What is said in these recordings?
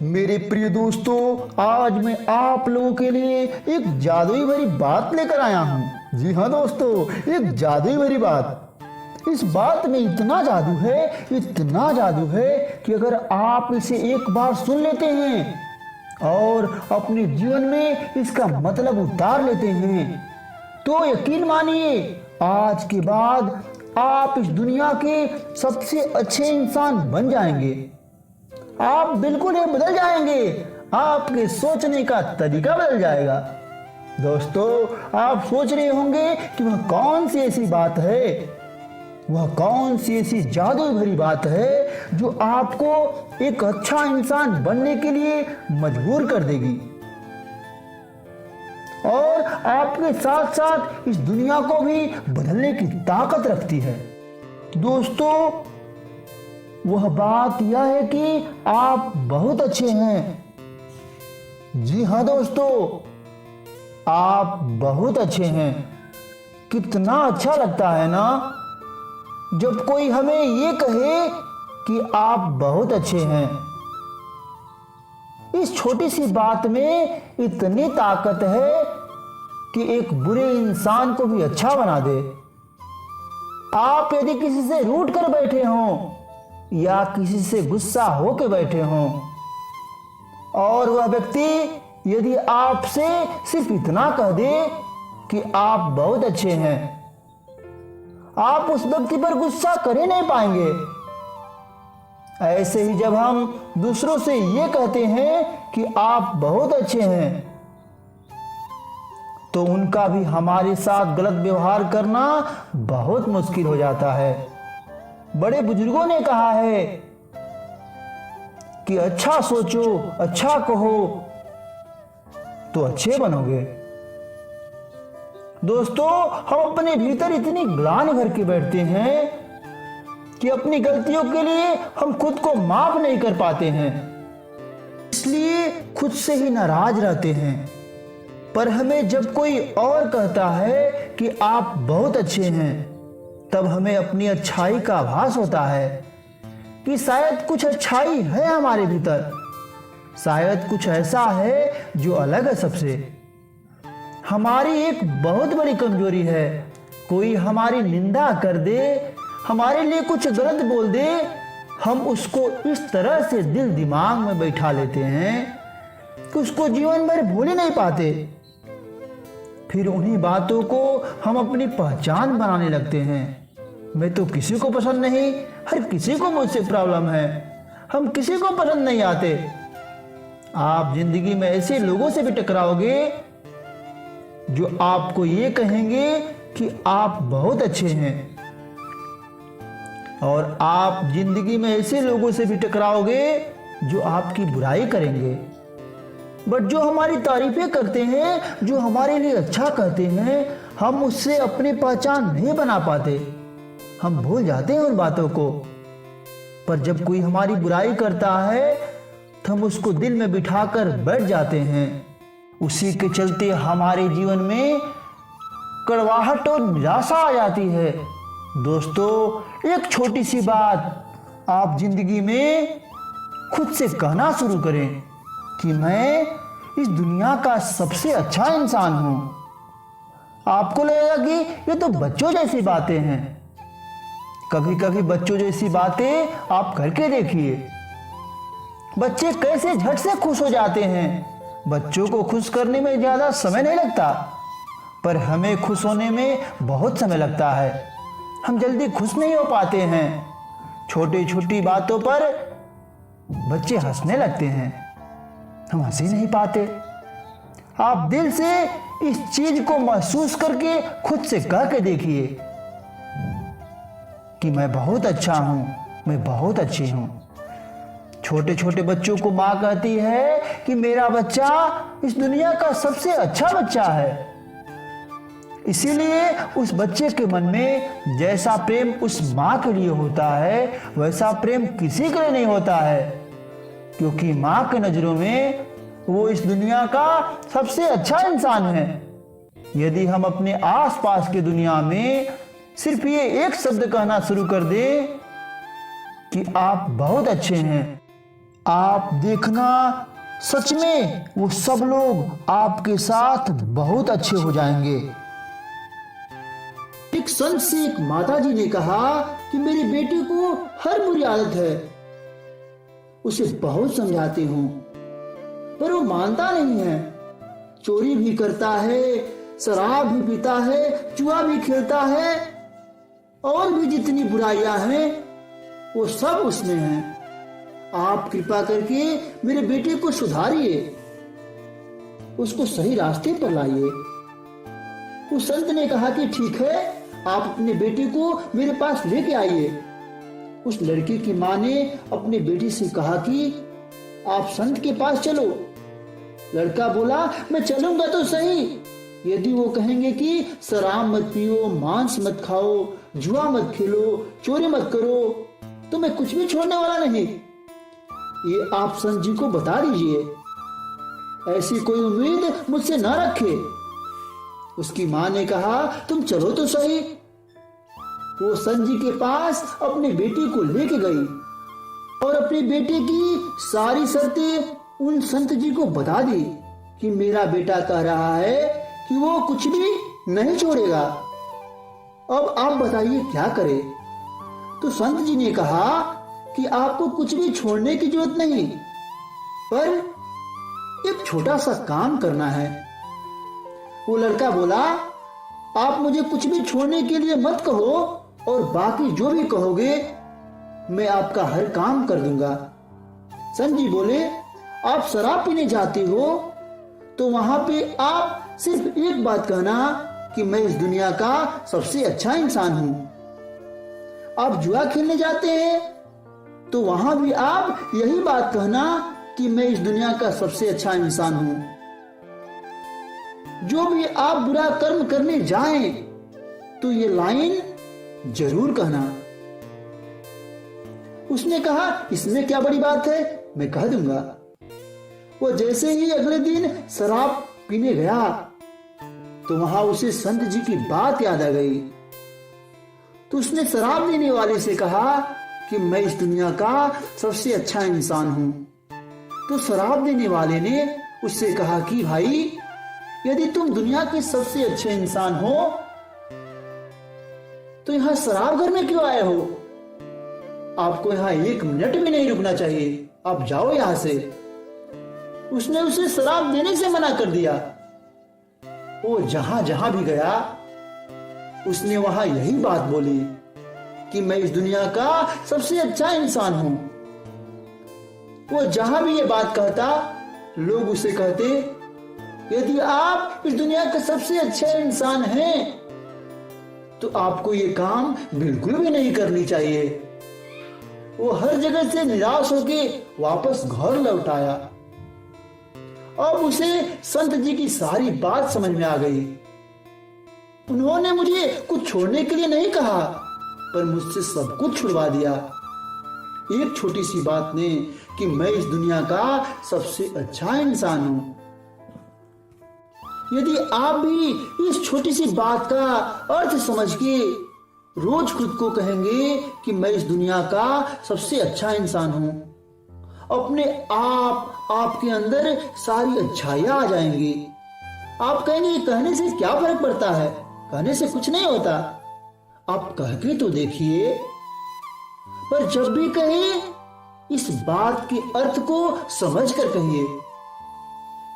मेरे प्रिय दोस्तों, आज मैं आप लोगों के लिए एक जादुई भरी बात लेकर आया हूँ। जी हाँ दोस्तों, एक जादुई भरी बात। इस बात में इतना जादू है, इतना जादू है कि अगर आप इसे एक बार सुन लेते हैं और अपने जीवन में इसका मतलब उतार लेते हैं तो यकीन मानिए, आज के बाद आप इस दुनिया के सबसे अच्छे इंसान बन जाएंगे। आप बिल्कुल ही बदल जाएंगे, आपके सोचने का तरीका बदल जाएगा। दोस्तों, आप सोच रहे होंगे कि वह कौन सी ऐसी बात है, वह कौन सी ऐसी जादू भरी बात है जो आपको एक अच्छा इंसान बनने के लिए मजबूर कर देगी और आपके साथ साथ इस दुनिया को भी बदलने की ताकत रखती है। दोस्तों, वह बात यह है कि आप बहुत अच्छे हैं। जी हाँ दोस्तों, आप बहुत अच्छे हैं। कितना अच्छा लगता है ना जब कोई हमें ये कहे कि आप बहुत अच्छे हैं। इस छोटी सी बात में इतनी ताकत है कि एक बुरे इंसान को भी अच्छा बना दे। आप यदि किसी से रूठ कर बैठे हों या किसी से गुस्सा होकर बैठे हों और वह व्यक्ति यदि आपसे सिर्फ इतना कह दे कि आप बहुत अच्छे हैं, आप उस व्यक्ति पर गुस्सा कर ही नहीं पाएंगे। ऐसे ही जब हम दूसरों से ये कहते हैं कि आप बहुत अच्छे हैं तो उनका भी हमारे साथ गलत व्यवहार करना बहुत मुश्किल हो जाता है। बड़े बुजुर्गों ने कहा है कि अच्छा सोचो, अच्छा कहो तो अच्छे बनोगे। दोस्तों, हम अपने भीतर इतनी ग्लानि भर के बैठते हैं कि अपनी गलतियों के लिए हम खुद को माफ नहीं कर पाते हैं, इसलिए खुद से ही नाराज रहते हैं। पर हमें जब कोई और कहता है कि आप बहुत अच्छे हैं, तब हमें अपनी अच्छाई का आभास होता है कि शायद कुछ अच्छाई है हमारे भीतर, शायद कुछ ऐसा है जो अलग है सबसे। हमारी एक बहुत बड़ी कमजोरी है, कोई हमारी निंदा कर दे, हमारे लिए कुछ गलत बोल दे, हम उसको इस तरह से दिल दिमाग में बैठा लेते हैं कि उसको जीवन भर भूल ही नहीं पाते। फिर उन्हीं बातों को हम अपनी पहचान बनाने लगते हैं। मैं तो किसी को पसंद नहीं, हर किसी को मुझसे प्रॉब्लम है, हम किसी को पसंद नहीं आते। आप जिंदगी में ऐसे लोगों से भी टकराओगे जो आपको ये कहेंगे कि आप बहुत अच्छे हैं, और आप जिंदगी में ऐसे लोगों से भी टकराओगे जो आपकी बुराई करेंगे। बट जो हमारी तारीफें करते हैं, जो हमारे लिए अच्छा कहते हैं, हम उससे अपनी पहचान नहीं बना पाते, हम भूल जाते हैं उन बातों को। पर जब कोई हमारी बुराई करता है तो हम उसको दिल में बिठाकर बैठ जाते हैं। उसी के चलते हमारे जीवन में कड़वाहट और निराशा आ जाती है। दोस्तों, एक छोटी सी बात आप जिंदगी में खुद से कहना शुरू करें कि मैं इस दुनिया का सबसे अच्छा इंसान हूं। आपको लगेगा कि ये तो बच्चों जैसी बातें हैं। कभी कभी बच्चों जैसी बातें आप करके देखिए। बच्चे कैसे झट से खुश हो जाते हैं। बच्चों को खुश करने में ज्यादा समय नहीं लगता, पर हमें खुश होने में बहुत समय लगता है। हम जल्दी खुश नहीं हो पाते हैं। छोटी छोटी बातों पर बच्चे हंसने लगते हैं, हम हंस ही नहीं पाते। आप दिल से इस चीज को महसूस करके खुद से कह के देखिए कि मैं बहुत अच्छा हूं, मैं बहुत अच्छी हूं। छोटे छोटे बच्चों को मां कहती है कि मेरा बच्चा इस दुनिया का सबसे अच्छा बच्चा है। इसीलिए उस बच्चे के मन में जैसा प्रेम उस मां के लिए होता है, वैसा प्रेम किसी के लिए नहीं होता है, क्योंकि मां के नजरों में वो इस दुनिया का सबसे अच्छा इंसान है। यदि हम अपने आसपास की दुनिया में सिर्फ ये एक शब्द कहना शुरू कर दें कि आप बहुत अच्छे हैं, आप देखना, सच में वो सब लोग आपके साथ बहुत अच्छे हो जाएंगे। एक संत से एक माताजी ने कहा कि मेरे बेटे को हर बुरी आदत है, उसे बहुत समझाती हूं पर वो मानता नहीं है। चोरी भी करता है, शराब भी पीता है, जुआ भी खेलता है, और भी जितनी बुराइयां हैं वो सब उसमें हैं। आप कृपा करके मेरे बेटे को सुधारिए, उसको सही रास्ते पर लाइए। उस संत ने कहा कि ठीक है, आप अपने बेटे को मेरे पास लेके आइए। उस लड़की की मां ने अपने बेटे से कहा कि आप संत के पास चलो। लड़का बोला, मैं चलूंगा तो सही, यदि वो कहेंगे कि शराब मत पियो, मांस मत खाओ, जुआ मत खेलो, चोरी मत करो, तो मैं कुछ भी छोड़ने वाला नहीं। ये आप संत जी को बता दीजिए, ऐसी कोई उम्मीद मुझसे ना रखे। उसकी मां ने कहा, तुम चलो तो सही। वो संत जी के पास अपने बेटे को लेके गई और अपने बेटे की सारी शर्तें उन संत जी को बता दी कि मेरा बेटा कह रहा है कि वो कुछ भी नहीं छोड़ेगा, अब आप बताइए क्या करे। तो संत जी ने कहा कि आपको कुछ भी छोड़ने की जरूरत नहीं, पर एक छोटा सा काम करना है। वो लड़का बोला, आप मुझे कुछ भी छोड़ने के लिए मत कहो, और बाकी जो भी कहोगे मैं आपका हर काम कर दूंगा। संत जी बोले, आप शराब पीने जाते हो तो वहां पे आप सिर्फ एक बात कहना कि मैं इस दुनिया का सबसे अच्छा इंसान हूं। आप जुआ खेलने जाते हैं तो वहां भी आप यही बात कहना कि मैं इस दुनिया का सबसे अच्छा इंसान हूं। जो भी आप बुरा कर्म करने जाएं तो ये लाइन जरूर कहना। उसने कहा, इसमें क्या बड़ी बात है, मैं कह दूंगा। वो जैसे ही अगले दिन शराब पीने गया तो वहां उसे संत जी की बात याद आ गई। तो उसने शराब देने वाले से कहा कि मैं इस दुनिया का सबसे अच्छा इंसान हूं। तो शराब देने वाले ने उससे कहा कि भाई, यदि तुम दुनिया के सबसे अच्छे इंसान हो तो यहां शराब घर में क्यों आए हो? आपको यहां एक मिनट भी नहीं रुकना चाहिए, आप जाओ यहां से। उसने उसे शराब देने से मना कर दिया। वो जहां जहां भी गया उसने वहां यही बात बोली कि मैं इस दुनिया का सबसे अच्छा इंसान हूं। वो जहां भी ये बात कहता, लोग उसे कहते, यदि आप इस दुनिया के सबसे अच्छे इंसान हैं तो आपको ये काम बिल्कुल भी नहीं करनी चाहिए। वो हर जगह से निराश होके वापस घर लौट आया। अब उसे संत जी की सारी बात समझ में आ गई। उन्होंने मुझे कुछ छोड़ने के लिए नहीं कहा, पर मुझसे सब कुछ छुड़वा दिया। एक छोटी सी बात ने कि मैं इस दुनिया का सबसे अच्छा इंसान हूं। यदि आप भी इस छोटी सी बात का अर्थ समझ के रोज खुद को कहेंगे कि मैं इस दुनिया का सबसे अच्छा इंसान हूं, अपने आप आपके अंदर सारी अच्छाइयां आ जाएंगी। आप कहेंगे, कहने से क्या फर्क पड़ता है, कहने से कुछ नहीं होता। आप कह के तो देखिए। पर जब भी कहें, इस बात के अर्थ को समझ कर कहिए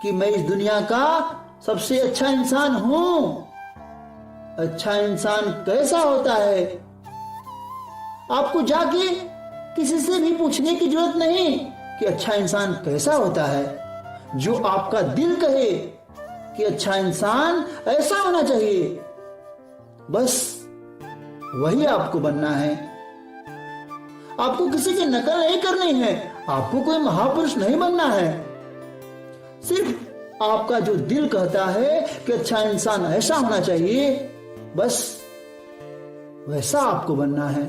कि मैं इस दुनिया का सबसे अच्छा इंसान हूं। अच्छा इंसान कैसा होता है, आपको जाके किसी से भी पूछने की जरूरत नहीं कि अच्छा इंसान कैसा होता है। जो आपका दिल कहे कि अच्छा इंसान ऐसा होना चाहिए, बस वही आपको बनना है। आपको किसी की नकल नहीं करनी है, आपको कोई महापुरुष नहीं बनना है। सिर्फ आपका जो दिल कहता है कि अच्छा इंसान ऐसा होना चाहिए, बस वैसा आपको बनना है।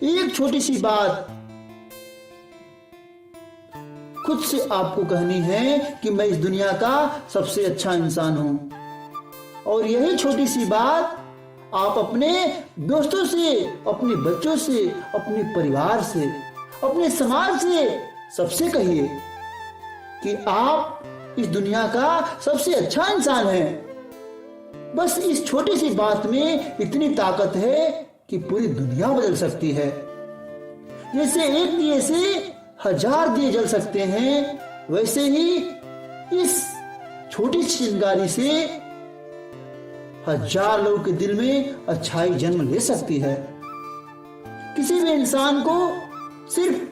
एक छोटी सी बात खुद से आपको कहनी है कि मैं इस दुनिया का सबसे अच्छा इंसान हूं, और यही छोटी सी बात आप अपने दोस्तों से, अपने बच्चों से, अपने परिवार से, अपने समाज से सबसे कहिए कि आप इस दुनिया का सबसे अच्छा इंसान हैं। बस इस छोटी सी बात में इतनी ताकत है कि पूरी दुनिया बदल सकती है। जैसे एक दिए से 1000 दिए जल सकते हैं, वैसे ही इस छोटी सी चिंगारी से 1000 लोगों के दिल में अच्छाई जन्म ले सकती है। किसी भी इंसान को सिर्फ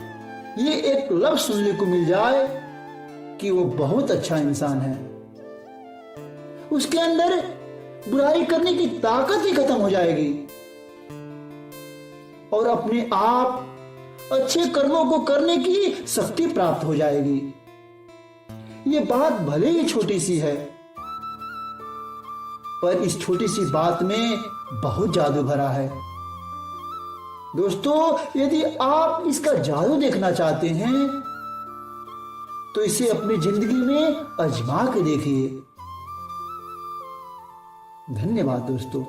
ये एक लफ्ज सुनने को मिल जाए कि वो बहुत अच्छा इंसान है, उसके अंदर बुराई करने की ताकत ही खत्म हो जाएगी और अपने आप अच्छे कर्मों को करने की शक्ति प्राप्त हो जाएगी। ये बात भले ही छोटी सी है, पर इस छोटी सी बात में बहुत जादू भरा है। दोस्तों, यदि आप इसका जादू देखना चाहते हैं तो इसे अपनी जिंदगी में आजमा के देखिए। धन्यवाद दोस्तों।